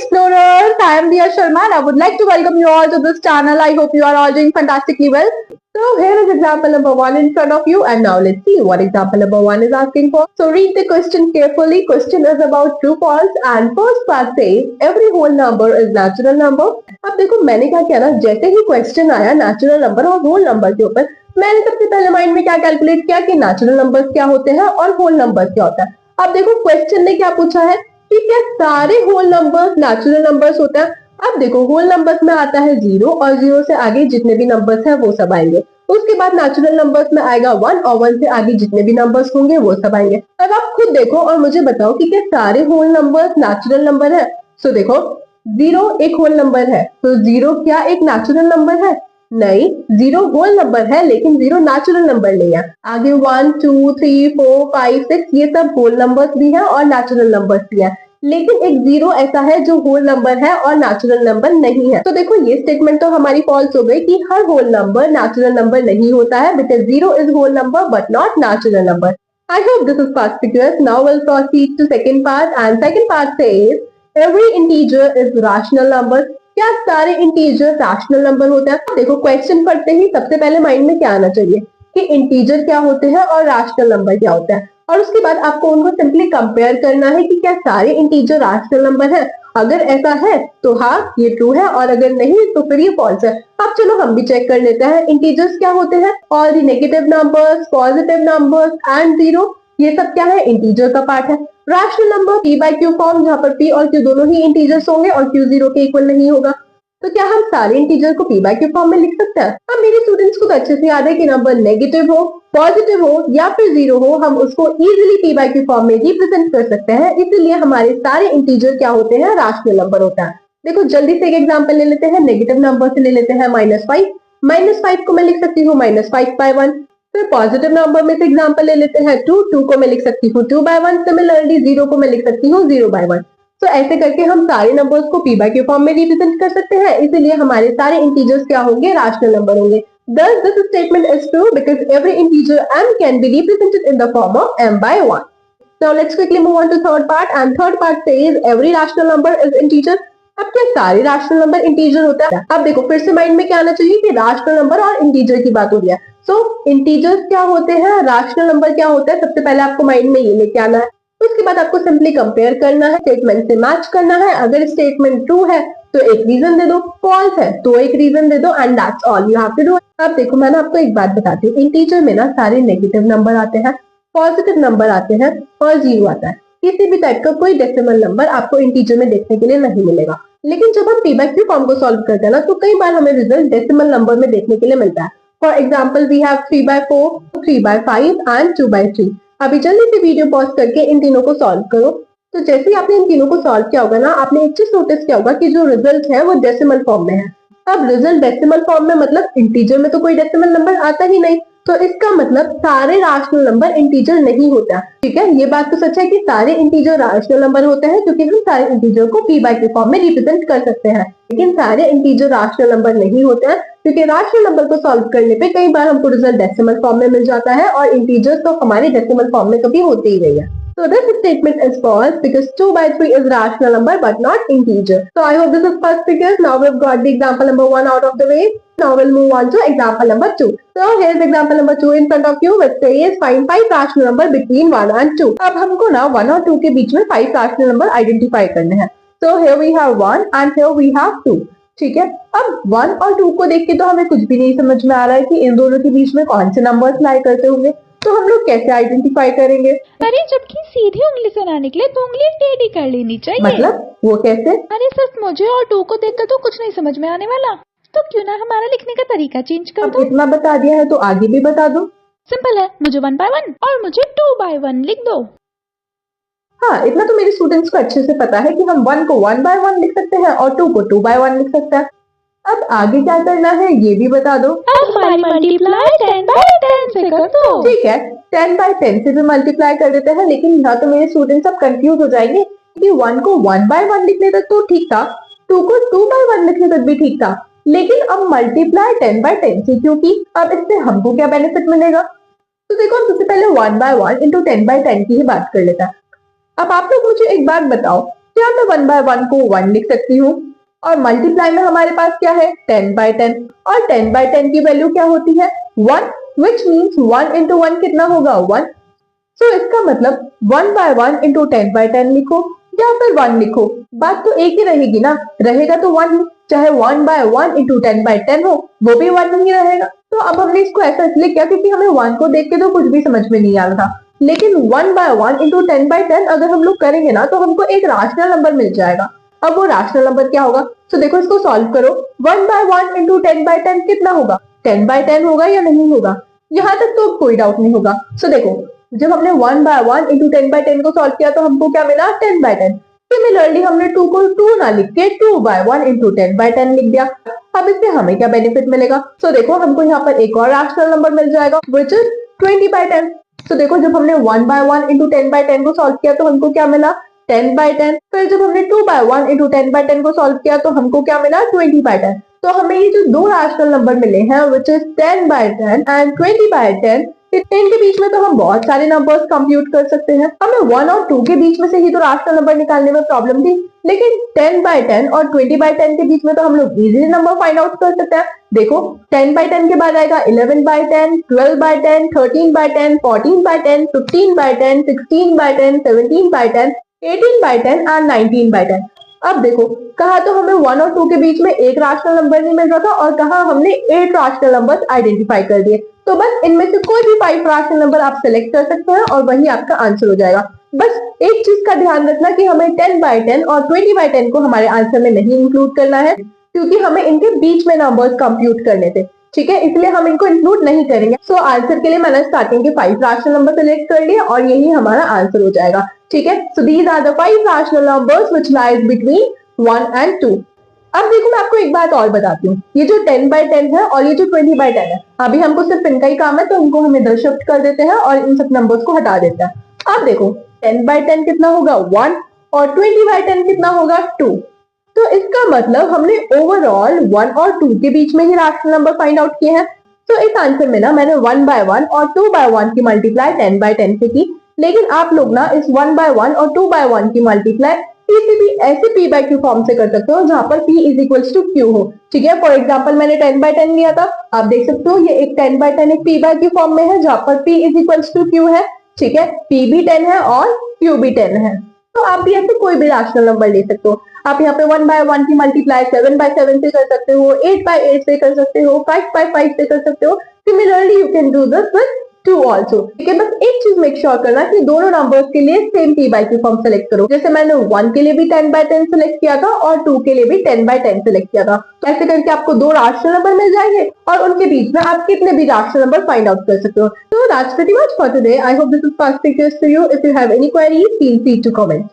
explorers, I am Diya Sharma and I would like to welcome you all to this channel. I hope you are all doing fantastically well. So here is example number 1 in front of you and now let's see what example number 1 is asking for. So read the question carefully. Question is about true false and first part says every whole number is natural number. अब देखो मैंने क्या किया ना, जैसे ही question आया natural number और whole number के ऊपर, मैंने सबसे पहले माइंड में क्या कैलकुलेट किया कि नेचुरल नंबर्स क्या होते हैं और होल नंबर्स क्या होता है। अब देखो क्वेश्चन ने क्या पूछा है कि क्या सारे होल नंबर्स नेचुरल नंबर्स होते हैं। अब देखो होल नंबर्स में आता है 0 और 0 से आगे जितने भी नंबर्स हैं वो सब आएंगे। उसके बाद नेचुरल नंबर्स में आएगा 1 और 1 से आगे जितने भी नंबर्स होंगे वो सब आएंगे। अब आप खुद देखो और मुझे बताओ कि क्या सारे होल नंबर्स नेचुरल नंबर है। सो देखो 0 एक होल नंबर है, तो 0 क्या एक नेचुरल नंबर है? नहीं, 0 होल नंबर है लेकिन 0 नेचुरल नंबर नहीं है। आगे 1 2 3 4 5 6 ये सब होल नंबर्स भी हैं और नेचुरल नंबर्स भी हैं, लेकिन एक 0 ऐसा है जो होल नंबर है और नेचुरल नंबर नहीं है। तो देखो ये स्टेटमेंट तो हमारी फॉल्स हो गई कि हर होल नंबर नेचुरल नंबर नहीं होता है, because 0 is whole number but not natural number. I hope this is past figures. Now we'll proceed to second part and second part says every integer is rational number. क्या सारे integer rational number होते हैं? देखो question पढ़ते ही सबसे पहले mind में क्या आना चाहिए कि इंटीजर क्या होते हैं और रैशनल नंबर क्या होता है, और उसके बाद आपको उनको सिंपली कंपेयर करना है कि क्या सारे इंटीजर रैशनल नंबर है। अगर ऐसा है तो हाँ ये ट्रू है और अगर नहीं तो फिर ये फॉल्स है। अब चलो हम भी चेक कर लेते हैं इंटीजर्स क्या होते हैं। All the negative numbers, positive numbers and 0 ये सब क्या है? इंटीजर का पार्ट है। Rational number p by q form जहां पर p और q दोनों ही इंटीजर्स होंगे और q 0 के इक्वल नहीं होगा। तो क्या हम सारे इंटीजर को p बाय q फॉर्म में लिख सकते हैं? अब मेरे स्टूडेंट्स को तो अच्छे से याद है कि नंबर नेगेटिव हो, पॉजिटिव हो या फिर 0 हो, हम उसको easily p by q form में रिप्रेजेंट कर सकते हैं। इसीलिए हमारे सारे इंटीजर क्या होते हैं? रैशनल नंबर होता है। देखो जल्दी से एक एग्जांपल ले लेते हैं। नेगेटिव नंबर से ले लेते हैं -5। -5 को मैं लिख सकती हूँ -5 बाय 1। फिर पॉजिटिव नंबर में से एग्जांपल ले लेते हैं 2 को मैं लिख सकती हूँ 2 बाय 1। सिमिलरली 0 को मैं लिख सकती हूँ 0 बाय 1। तो ऐसे करके हम सारे नंबर्स को p बाय q फॉर्म में रिप्रेजेंट कर सकते हैं। इसीलिए हमारे सारे इंटीजर्स क्या होंगे? रैशनल नंबर होंगे। Thus this statement is true because every integer m can be represented in the form of m by 1. Now let's quickly move on to third part and third part says every rational number is integer. अब क्या सारे rational number integer होता है? अब देखो फिर से mind में क्या आना चाहिए कि रैशनल नंबर और इंटीजर की बात हो रही है। सो इंटीजर्स क्या होते हैं, रैशनल नंबर क्या होता है, सबसे पहले आपको माइंड में ये लेके आना है। उसके बाद आपको सिंपली कंपेयर करना है, स्टेटमेंट से मैच करना है। अगर स्टेटमेंट ट्रू है तो एक रीजन दे दो, फॉल्स है तो एक रीजन दे दो and that's all you have to do. अब देखो मैं ना आपको एक बात बताती हूँ, इंटीजर में ना सारे नेगेटिव नंबर आते हैं, पॉजिटिव नंबर आते हैं और 0 आता है। किसी भी टाइप का कोई डेसिमल नंबर आपको इंटीजर में देखने के लिए नहीं मिलेगा। लेकिन जब हम p बाय q फॉर्म को सॉल्व करते हैं ना तो कई बार हमें रिजल्ट डेसिमल नंबर में देखने के लिए मिलता है। For example we have 3 by 4, 3 by 5 and 2 by 3। अभी जल्दी से वीडियो पॉज करके इन तीनों को सॉल्व करो। तो जैसे ही आपने इन तीनों को सॉल्व किया होगा ना, आपने एक चीज नोटिस किया होगा कि जो रिजल्ट है वो डेसिमल फॉर्म में है। अब रिजल्ट डेसिमल फॉर्म में मतलब इंटीजर में तो कोई डेसिमल नंबर आता ही नहीं, तो इसका मतलब सारे रैशनल नंबर इंटीजर नहीं होता। ठीक है, ये बात तो सच है कि सारे इंटीजर रैशनल नंबर होते हैं क्योंकि हम सारे इंटीजर को p बाय q फॉर्म में रिप्रेजेंट कर सकते हैं। लेकिन सारे इंटीजर रैशनल नंबर नहीं होते हैं क्योंकि रैशनल नंबर को सॉल्व करने पे कई बार हमको रिजल्ट डेसिमल फॉर्म में मिल जाता है और इंटीजर्स तो हमारे डेसिमल फॉर्म में कभी होते ही नहीं है। So this statement is false because 2 by 3 is rational number but not integer. So I hope this is first figures. Now we've got the example number 1 out of the way. Now we'll move on to example number 2. So here's example number 2 in front of you which says find 5 rational number between 1 and 2. अब हमको ना 1 और 2 के बीच में 5 rational number identify करने हैं। So here we have 1 and here we have 2. ठीक है, अब 1 और 2 को देख के तो हमें कुछ भी नहीं समझ में आ रहा है कि इन दोनों के बीच में कौन से नंबर्स लाई करते होंगे। तो हम लोग कैसे आइडेंटिफाई करेंगे? अरे जबकि सीधी उंगली से ना निकले तो उंगली टेढ़ी कर लेनी चाहिए। मतलब वो कैसे? अरे सिर्फ मुझे और 2 को देखकर तो कुछ नहीं समझ में आने वाला, तो क्यों ना हमारा लिखने का तरीका चेंज कर दो। इतना बता दिया है तो आगे भी बता दो। सिंपल है, मुझे 1 बाय 1 और मुझे 2 बाय 1 लिख दो। हाँ, इतना तो मेरे स्टूडेंट्स को अच्छे से पता है कि हम 1 को 1 बाय 1 लिख सकते हैं और 2 को 2 बाय 1 लिख सकते हैं। अब आगे क्या करना है ये भी बता दो। अब मल्टीप्लाई 10 बाय 10 से कर दो। ठीक है, 10 बाय 10 से भी मल्टीप्लाई कर देते हैं, लेकिन यहाँ तो मेरे स्टूडेंट्स अब कंफ्यूज हो जाएंगे कि 1 को 1 बाय 1 लिखने तक तो ठीक था, 2 को 2 बाय 1 लिखने तक भी ठीक था, लेकिन अब मल्टीप्लाई 10 बाय 10 से क्यों की? अब इससे हमको क्या बेनिफिट मिलेगा? तो देखो हम सबसे पहले 1 बाय 1 इंटू 10 बाय 10 की ही बात कर लेता है। अब आप लोग मुझे एक बात बताओ क्या मैं 1/1 को 1 लिख सकती हूँ? और मल्टीप्लाई में हमारे पास क्या है 10/10 और 10/10 की वैल्यू क्या होती है 1 विच मीन्स 1 into 1 कितना होगा 1। सो इसका मतलब 1/1 into 10/10 लिखो या फिर 1 लिखो, बात तो एक ही रहेगी ना, रहेगा तो 1 ही, चाहे 1/1 into 10/10 हो वो भी 1 ही रहेगा। तो अब हमने इसको ऐसा इसलिए किया क्योंकि हमें 1 को देख के तो कुछ भी समझ में नहीं आ रहा था, लेकिन 1/1 into 10/10 अगर हम लोग करेंगे ना तो हमको एक राशनल नंबर मिल जाएगा। अब वो राशनल नंबर क्या होगा, तो देखो इसको सॉल्व करो। 1/1 into 10/10 कितना होगा 10/10 होगा या नहीं होगा, यहाँ तक तो कोई डाउट नहीं होगा। सो देखो जब हमने 1/1 into 10/10 को सॉल्व किया तो हमको क्या मिला 10/10। सिमिलरली हमने 2 को 2 ना लिख के 2/1 into 10/10 लिख दिया। अब इससे हमें क्या बेनिफिट मिलेगा, तो देखो हमको यहाँ पर एक और रैशनल नंबर मिल जाएगा विच इज 20/10। तो देखो जब हमने 1/1 into 10/10 को सॉल्व किया तो हमको क्या मिला 10/10। फिर जब हमने 2/1 into 10/10 को सॉल्व किया तो हमको क्या मिला 20/10। तो हमें ये जो दो रैशनल नंबर मिले हैं विच इज 10/10 एंड 20/10, इनके बीच में तो हम बहुत सारे नंबर्स कंप्यूट कर सकते हैं। हमें 1 और 2 के बीच में से ही तो रैशनल नंबर निकालने में प्रॉब्लम थी, लेकिन 10/10 और 20/10 के बीच में तो हम लोग इजीली नंबर फाइंड आउट कर सकते हैं। देखो 10/10 के बाद आएगा 11/10, 12/10, 13/10, 14/10, 15/10, 16/10, 17/10, 18/10 एंड 19/10। अब देखो कहा तो हमें 1 और 2 के बीच में एक रैशनल नंबर नहीं मिल रहा था और कहा हमने 8 रैशनल नंबर्स आइडेंटिफाई कर दिए। तो बस इनमें से कोई भी 5 रैशनल नंबर आप सिलेक्ट कर सकते हैं और वही आपका आंसर हो जाएगा। बस एक चीज का ध्यान रखना कि हमें 10/10 और 20/10 को हमारे आंसर में नहीं इंक्लूड करना है, क्योंकि हमें इनके बीच में नंबर्स कंप्यूट करने थे, ठीक है, इसलिए हम इनको इंक्लूड नहीं करेंगे। सो आंसर के लिए मैंने स्टार्टिंग के 5 रैशनल नंबर सिलेक्ट कर लिए और यही हमारा आंसर हो जाएगा, ठीक है। So these are the 5 rational numbers which lies between 1 and 2। अब देखो मैं आपको एक बात और बताती हूँ, ये जो 10/10 है और ये जो 20/10 है, अभी हमको सिर्फ इनका ही काम है तो इनको हम इधर शिफ्ट कर देते हैं और इन सब नंबर्स को हटा देते हैं। अब देखो 10/10 कितना होगा 1 और 20/10 कितना होगा 2। तो इसका मतलब हमने ओवरऑल 1 और 2 के बीच में ही रैशनल नंबर फाइंड आउट किए हैं। तो इस आंसर में ना मैंने 1/1 और 2/1 की मल्टीप्लाई 10/10 से की, लेकिन आप लोग ना इस 1/1 और 2/1 की मल्टीप्लाई किसी भी ऐसे p/q फॉर्म से कर सकते हो जहां पर p is equals to q हो, ठीक है। फॉर एग्जांपल मैंने 10/10 लिया था, आप देख सकते हो ये एक 10/10 एक p/q फॉर्म में है जहां पर p is equals to q है, ठीक है, p भी 10 है और q भी 10 है। तो आप भी ऐसे कोई भी रैशनल नंबर ले सकते हो। आप यहाँ पे 1/1 की मल्टीप्लाई 7/7 से कर सकते हो, 8/8 से कर सकते हो, 5/5 से कर सकते हो। Similarly you can do this with 2 also, ठीक है। बस एक चीज मेक श्योर करना कि दोनों नंबर्स के लिए सेम p/q फॉर्म सेलेक्ट करो। जैसे मैंने 1 के लिए भी 10/10 सेलेक्ट किया था और 2 के लिए भी 10/10 सेलेक्ट किया था। तो ऐसे करके आपको दो रैशनल नंबर मिल जाएंगे और उनके बीच में आप कितने भी रैशनल नंबर फाइंड आउट कर सकते हो। So that's pretty much for today. I hope this is perfect to you. If you have any queries, feel free to comment.